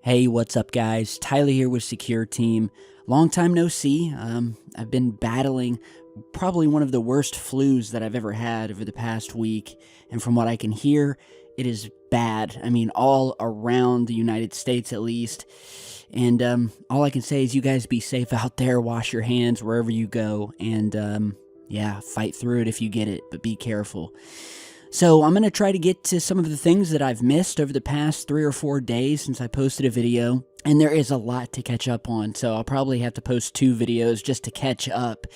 Hey, what's up, guys? Tyler here with Secure Team. Long time no see. I've been battling probably one of the worst flus that I've ever had over the past week, and from what I can hear, it is bad. I mean, all around the United States at least. And all I can say is you guys be safe out there, wash your hands wherever you go, and yeah, fight through it if you get it, but be careful. So I'm going to try to get to some of the things that I've missed over the past 3 or 4 days since I posted a video, and there is a lot to catch up on, so I'll probably have to post 2 videos just to catch up.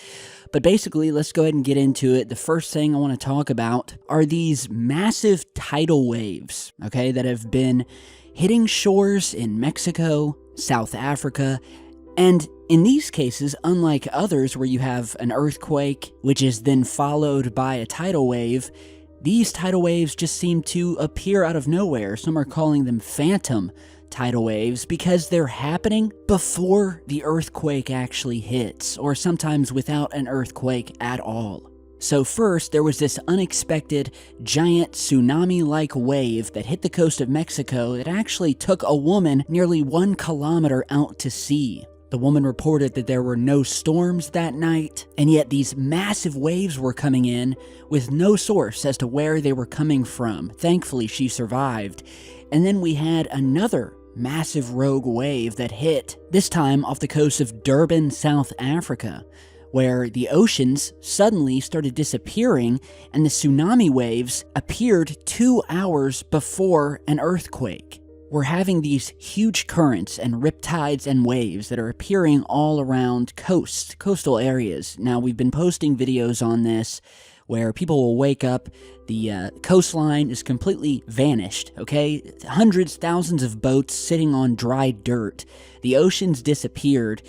But basically, let's go ahead and get into it. The first thing I want to talk about are these massive tidal waves, okay, that have been hitting shores in Mexico, South Africa, and in these cases, unlike others where you have an earthquake, which is then followed by a tidal wave, these tidal waves just seem to appear out of nowhere. Some are calling them phantom tidal waves because they're happening before the earthquake actually hits, or sometimes without an earthquake at all. So first, there was this unexpected, giant tsunami-like wave that hit the coast of Mexico that actually took a woman nearly 1 kilometer out to sea. The woman reported that there were no storms that night, and yet these massive waves were coming in with no source as to where they were coming from. Thankfully, she survived. And then we had another massive rogue wave that hit, this time off the coast of Durban, South Africa, where the oceans suddenly started disappearing and the tsunami waves appeared 2 hours before an earthquake. We're having these huge currents and riptides and waves that are appearing all around coastal areas. Now, we've been posting videos on this where people will wake up, the coastline is completely vanished, okay? Hundreds, thousands of boats sitting on dry dirt. The oceans disappeared,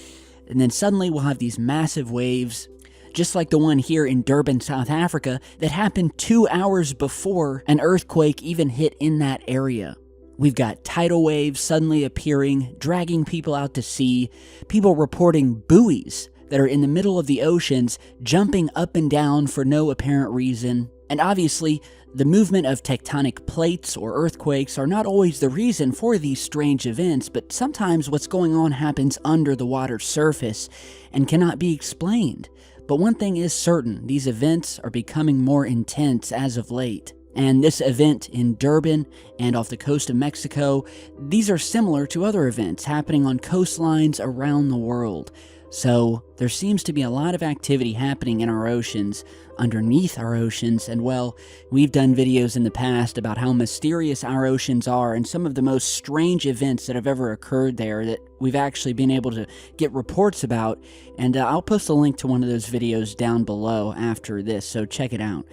and then suddenly we'll have these massive waves, just like the one here in Durban, South Africa, that happened 2 hours before an earthquake even hit in that area. We've got tidal waves suddenly appearing, dragging people out to sea, people reporting buoys that are in the middle of the oceans, jumping up and down for no apparent reason. And obviously, the movement of tectonic plates or earthquakes are not always the reason for these strange events, but sometimes what's going on happens under the water's surface and cannot be explained. But one thing is certain, these events are becoming more intense as of late. And this event in Durban and off the coast of Mexico, these are similar to other events happening on coastlines around the world. So there seems to be a lot of activity happening in our oceans, underneath our oceans, and well, we've done videos in the past about how mysterious our oceans are and some of the most strange events that have ever occurred there that we've actually been able to get reports about, and I'll post a link to one of those videos down below after this, so check it out.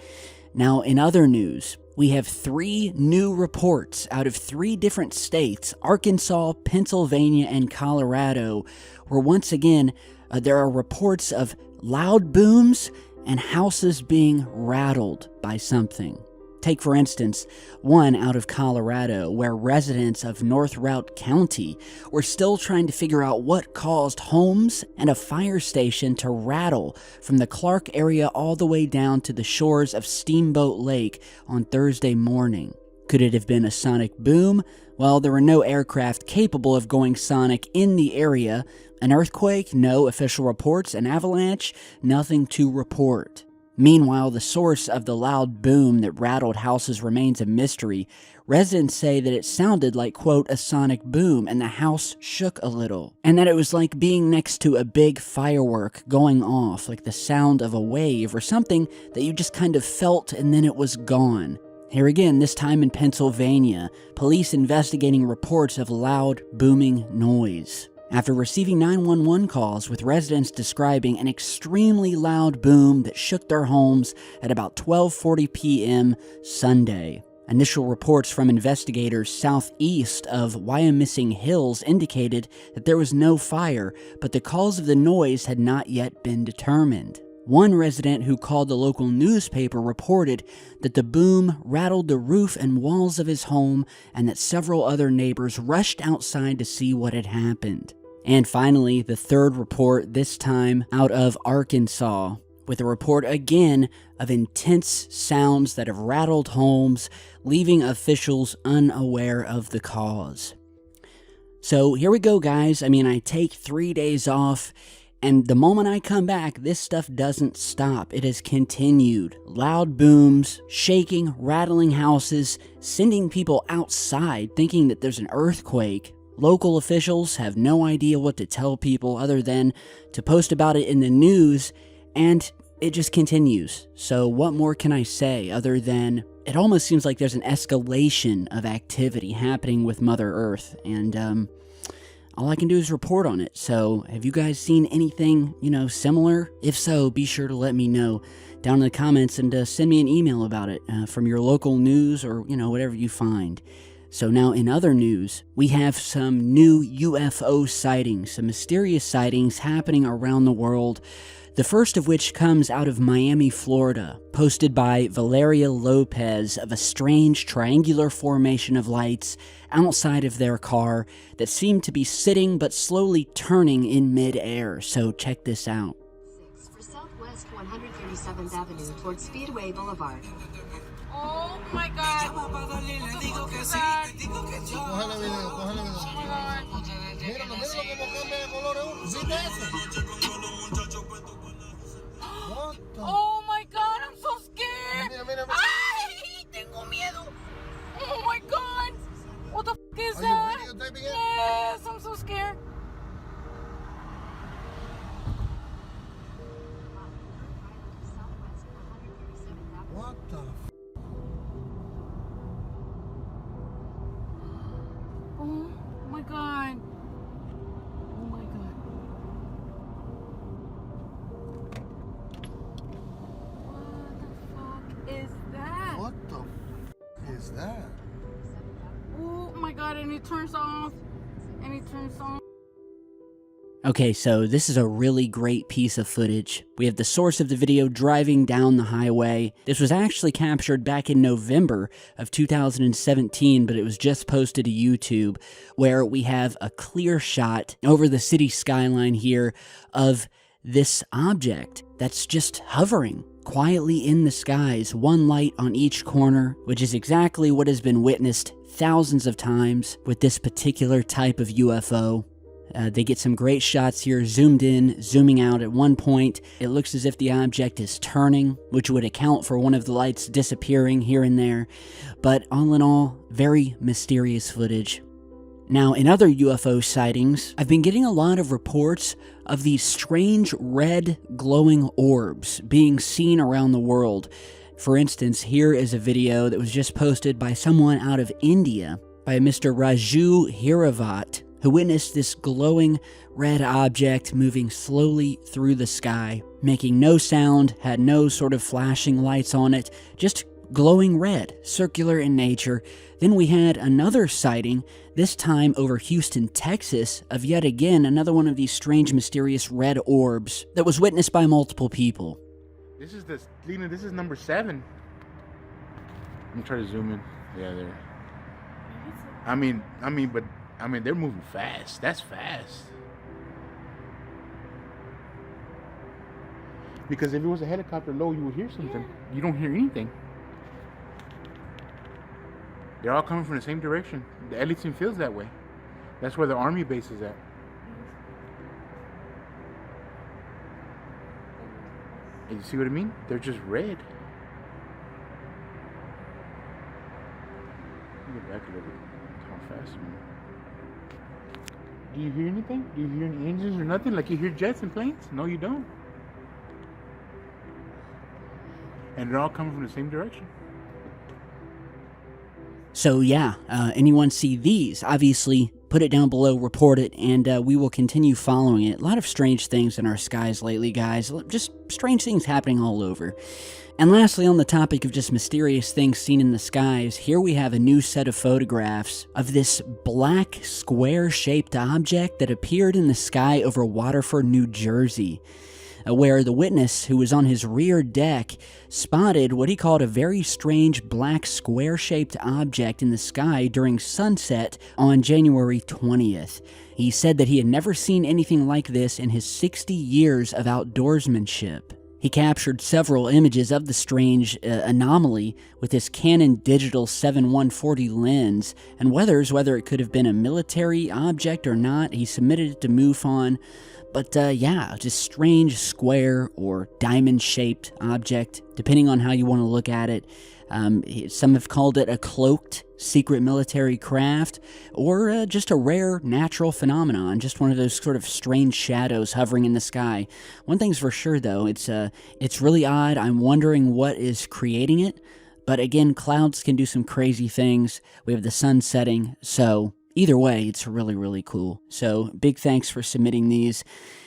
Now, in other news, we have 3 new reports out of 3 different states, Arkansas, Pennsylvania, and Colorado, where once again, there are reports of loud booms and houses being rattled by something. Take, for instance, one out of Colorado, where residents of North Routt County were still trying to figure out what caused homes and a fire station to rattle from the Clark area all the way down to the shores of Steamboat Lake on Thursday morning. Could it have been a sonic boom? Well, there were no aircraft capable of going sonic in the area. An earthquake? No official reports. An avalanche? Nothing to report. Meanwhile, the source of the loud boom that rattled houses remains a mystery. Residents say that it sounded like, quote, a sonic boom, and the house shook a little. And that it was like being next to a big firework going off, like the sound of a wave or something that you just kind of felt and then it was gone. Here again, this time in Pennsylvania, police investigating reports of loud, booming noise. After receiving 911 calls with residents describing an extremely loud boom that shook their homes at about 12:40 p.m. Sunday. Initial reports from investigators southeast of Wyomissing Hills indicated that there was no fire, but the cause of the noise had not yet been determined. One resident who called the local newspaper reported that the boom rattled the roof and walls of his home and that several other neighbors rushed outside to see what had happened. And finally, the third report, this time out of Arkansas, with a report again of intense sounds that have rattled homes, leaving officials unaware of the cause. So here we go, guys. I mean, I take 3 days off, and the moment I come back, this stuff doesn't stop. It has continued. Loud booms, shaking, rattling houses, sending people outside thinking that there's an earthquake. Local officials have no idea what to tell people other than to post about it in the news, and it just continues. So what more can I say other than it almost seems like there's an escalation of activity happening with Mother Earth, and all I can do is report on it. So have you guys seen anything, similar? If so, be sure to let me know down in the comments, and send me an email about it from your local news or, whatever you find. So now in other news, we have some new UFO sightings, some mysterious sightings happening around the world. The first of which comes out of Miami, Florida, posted by Valeria Lopez, of a strange triangular formation of lights outside of their car that seemed to be sitting but slowly turning in mid-air. So check this out. For Southwest 137th Avenue towards Speedway Boulevard. Oh my God. Oh my God. Oh my God, I'm so scared. Ay, tengo miedo. Oh my God. What the f is that? Yes, I'm so scared. What the f? Oh my God. Oh my God. What the fuck is that? What the f is that? Oh my God, and it turns off. And it turns on. Okay, so this is a really great piece of footage. We have the source of the video driving down the highway. This was actually captured back in November of 2017, but it was just posted to YouTube, where we have a clear shot over the city skyline here of this object that's just hovering quietly in the skies, one light on each corner, which is exactly what has been witnessed thousands of times with this particular type of UFO. They get some great shots here, zoomed in, zooming out. At one point, it looks as if the object is turning, which would account for one of the lights disappearing here and there. But all in all, very mysterious footage. Now, in other UFO sightings, I've been getting a lot of reports of these strange red glowing orbs being seen around the world. For instance, here is a video that was just posted by someone out of India, by Mr. Raju Hiravat, who witnessed this glowing red object moving slowly through the sky, making no sound, had no sort of flashing lights on it, just glowing red, circular in nature. Then we had another sighting, this time over Houston, Texas, of yet again another one of these strange, mysterious red orbs that was witnessed by multiple people. This is Lena, this is number 7. Let me try to zoom in. Yeah, there. I mean, they're moving fast. That's fast. Because if it was a helicopter low, you would hear something. Yeah. You don't hear anything. They're all coming from the same direction. The Ellington feels that way. That's where the army base is at. And you see what I mean? They're just red. Let me get back a little bit. How fast, man. Do you hear anything? Do you hear any engines or nothing? Like you hear jets and planes? No, you don't. And they're all coming from the same direction. So yeah, anyone see these? Obviously, put it down below, report it, and we will continue following it. A lot of strange things in our skies lately, guys. Just strange things happening all over. And lastly, on the topic of just mysterious things seen in the skies, here we have a new set of photographs of this black square-shaped object that appeared in the sky over Waterford, New Jersey, where the witness, who was on his rear deck, spotted what he called a very strange black square-shaped object in the sky during sunset on January 20th. He said that he had never seen anything like this in his 60 years of outdoorsmanship. He captured several images of the strange anomaly with his Canon digital 7-140 lens, and whether it could have been a military object or not, he submitted it to MUFON. But yeah, just strange square or diamond-shaped object, depending on how you want to look at it. Some have called it a cloaked secret military craft, or just a rare natural phenomenon, just one of those sort of strange shadows hovering in the sky. One thing's for sure, though, it's really odd. I'm wondering what is creating it. But again, clouds can do some crazy things. We have the sun setting, so either way, it's really, really cool. So big thanks for submitting these.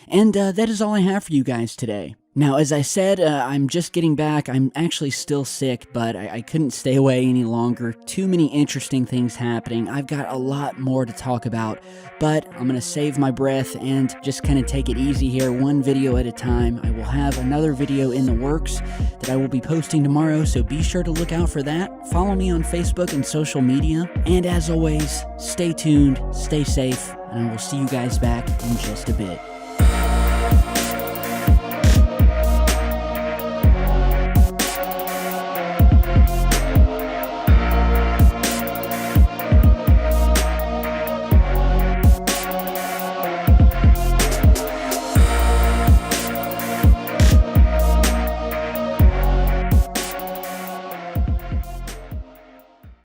And that is all I have for you guys today. Now, as I said, I'm just getting back. I'm actually still sick, but I couldn't stay away any longer. Too many interesting things happening. I've got a lot more to talk about, but I'm going to save my breath and just kind of take it easy here, one video at a time. I will have another video in the works that I will be posting tomorrow, so be sure to look out for that. Follow me on Facebook and social media. And as always, stay tuned, stay safe, and I will see you guys back in just a bit.